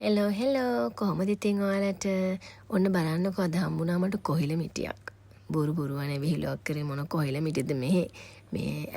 Hello කොහොමද ඉතින් ඔයාලට ඔන්න බලන්නකෝ අද හම්බුණා මට කොහිල මිටියක්. බොරු බොරුවනේ විහිළුවක් කරේ මොන කොහිල මිටිද මේ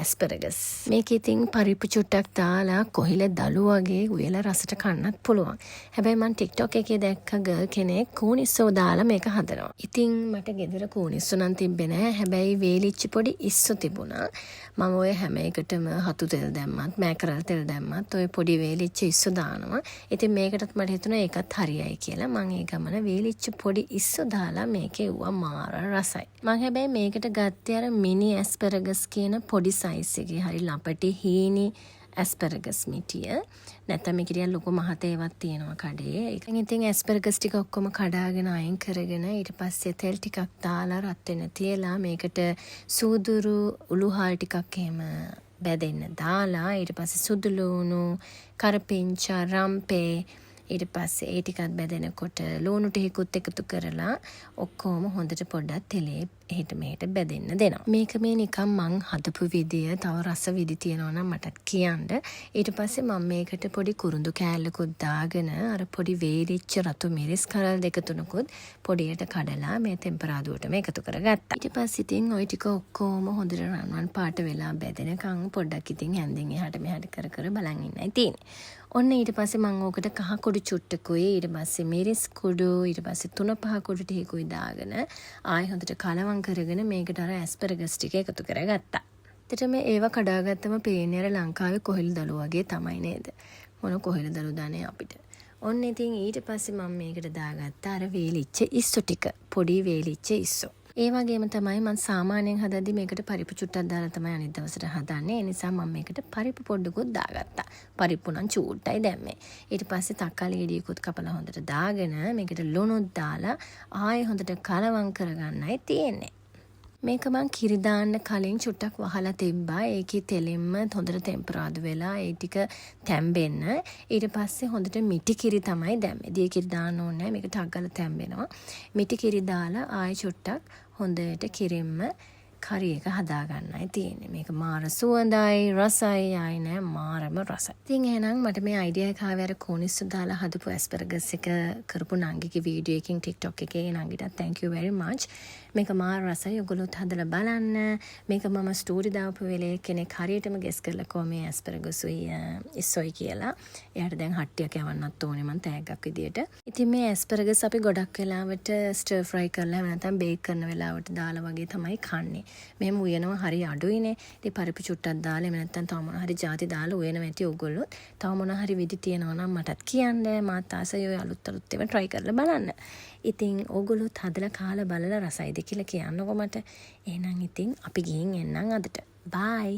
ඇස්පරගස්. මේක ඉතින් පරිප්පු චුට්ටක් දාලා කොහිල දළු වගේ උයලා රසට කන්නත් පුළුවන්. හැබැයි මම TikTok එකේ දැක්ක ගර්ල් කෙනෙක් කූනිස්සෝ දාලා මේක හදනවා. ඉතින් මට ගෙදර කූනිස්සෝ නම් තිබ්බේ නෑ. හැබැයි වේලිච්ච පොඩි ඉස්සු තිබුණා. මම ඔය හැම එකටම හතු තෙල් දැම්මත් මෑකරල් තෙල් දැම්මත් ඔය පොඩි වේලිච්ච ඉස්සු දානවා. ඉතින් මේකටත් මට හිතුණා ඒකත් හරියයි කියලා. මම ඒ ගමන වේලිච්ච පොඩි ඉස්සු දාලා මේකේ උවා මාර රසයි. මම හැබැයි මේකට ගත්තේ අර මිනි ඇස්පරගස් කියන පොඩි සයිස් එකේ හරි ලපටි හීනි ඇස්පරගස් මිටිය. නැත්නම් මේක ටිකක් ලොකු මහත ඒවත් තියෙනවා කඩේ. ඒකෙන් ඉතින් ඇස්පරගස් ටික ඔක්කොම කඩාගෙන අයින් කරගෙන ඊට පස්සේ තෙල් ටිකක් දාලා රත් වෙන තියලා මේකට සූදුරු උළුහාල් ටිකක් එහෙම බැදෙන්න දාලා ඊට පස්සේ සුදු ලූණු කරපිංචා රම්පේ ඊට පස්සේ ඒ ටිකත් බැදෙනකොට ලූණු ටිකකුත් එකතු කරලා ඔක්කොම හොඳට පොඩ්ඩක් තෙලේ එහෙට මෙහෙට බැදෙන්න දෙනවා. මේක මේ නිකන් මං හදපු විදිය තව රස විදි තියෙනවා නම් මටත් කියන්න. ඊට පස්සේ මම මේකට පොඩි කුරුඳු කෑල්ලකුත් දාගෙන අර පොඩි වේලිච්ච රතු මිරිස් කරල් දෙක තුනකුත් පොඩියට කඩලා මේ ටෙම්පරාදුවටම එකතු කරගත්තා. ඊට පස්සේ ඉතින් ওই ටික ඔක්කොම හොඳට රන්වන් පාට වෙලා බැදෙනකන් පොඩ්ඩක් ඉතින් හැන්දෙන් එහාට මෙහාට කර කර බලන් ඉන්නයි තියෙන්නේ. ඔන්න ඊට පස්සේ මම ඕකට කහ කුඩු චුට්ටකුයි ඊට පස්සේ මිරිස් කුඩු ඊට පස්සේ 3-5 කුඩු ටිකකුයි දාගෙන ආයෙ හොඳට කලවම් කරගෙන මේකට අර ඇස්පරගස් ටික එකතු කරගත්තා. ඇත්තටම ඒව කඩාගත්තම පේන්නේ අර ලංකාවේ කොහිල් දළු වගේ තමයි නේද? මොන කොහිල් දළු දානේ අපිට. ඔන්න ඉතින් ඊට පස්සේ මම මේකට දාගත්තා අර වේලිච්ච ඉස්සු ටික. පොඩි වේලිච්ච ඉස්සු. ඒ වගේම තමයි මම සාමාන්‍යයෙන් හදද්දි මේකට පරිප්පු චුට්ටක් දාලා තමයි අනිත් දවසට හදන්නේ. ඒ නිසා මම මේකට පරිප්පු පොඩ්ඩකුත් දාගත්තා. පරිප්පු නම් චූට්ටයි දැම්මේ. ඊට පස්සේ තක්කාලි ගෙඩියකුත් කපලා හොඳට දාගෙන මේකට ලුණුත් දාලා ආයෙ හොඳට කලවම් කරගන්නයි තියෙන්නේ. මේක මං කිරි දාන්න කලින් චුට්ටක් වහලා තිබ්බා. ඒකේ තෙලින්ම හොඳට ටෙම්පරාදු වෙලා ඒ ටික තැම්බෙන්න. ඊට පස්සේ හොඳට මිටි කිරි තමයි දැම්මේ. දිය කිරි දාන්න ඕනේ නැහැ. මේක ටක් ගාලා තැම්බෙනවා. මිටි කිරි දාලා ආයෙ චුට්ටක් හොඳට කිරින්ම කරි එක හදාගන්නයි තියෙන්නේ. මේක මාර සුවඳයි රසයි ආයි නෑ මාරම රසයි. ඉතින් එහෙනම් මට මේ අයිඩියා එක ආවේ අර කෝනිස්සු දාලා හදපු ඇස්පරගස් එක කරපු නංගිගේ වීඩියෝ එකකින් TikTok එකේ නංගිටත් thank you very much. මේක මාර රසයි. ඔයගොල්ලොත් හදලා බලන්න. මේක මම ස්ටෝරි දාපු වෙලේ කෙනෙක් හරියටම ගෙස් කරලා කො මේ ඇස්පරගස්ුයි ඉස්සොයි කියලා. එයාට දැන් හට්ටියක් යවන්නත් ඕනේ මං තෑග්ගක් විදියට. ඉතින් මේ ඇස්පරගස් අපි ගොඩක් වෙලාවට ස්ටර් ෆ්‍රයි කරලා නැත්නම් බේක් කරන වෙලාවට දාලා වගේ තමයි කන්නේ. මෙහෙම උයනවා හරි අඩුයිනේ. ඉතින් පරිප්පු චුට්ටක් දාලා එහෙම නැත්නම් තව මොන හරි ಜಾති දාලා උයනවා ඇති ඔයගොල්ලොත්. තව මොන හරි විදි තියෙනවා නම් මටත් කියන්න. මාත් ආසයි ඔය අලුත් ඒවා try කරලා බලන්න. ඉතින් ඕගොල්ලොත් හදලා කාලා බලලා රසයිද කියලා කියන්නකෝ මට. එහෙනම් ඉතින් අපි ගිහින් එන්නම් අදට. bye.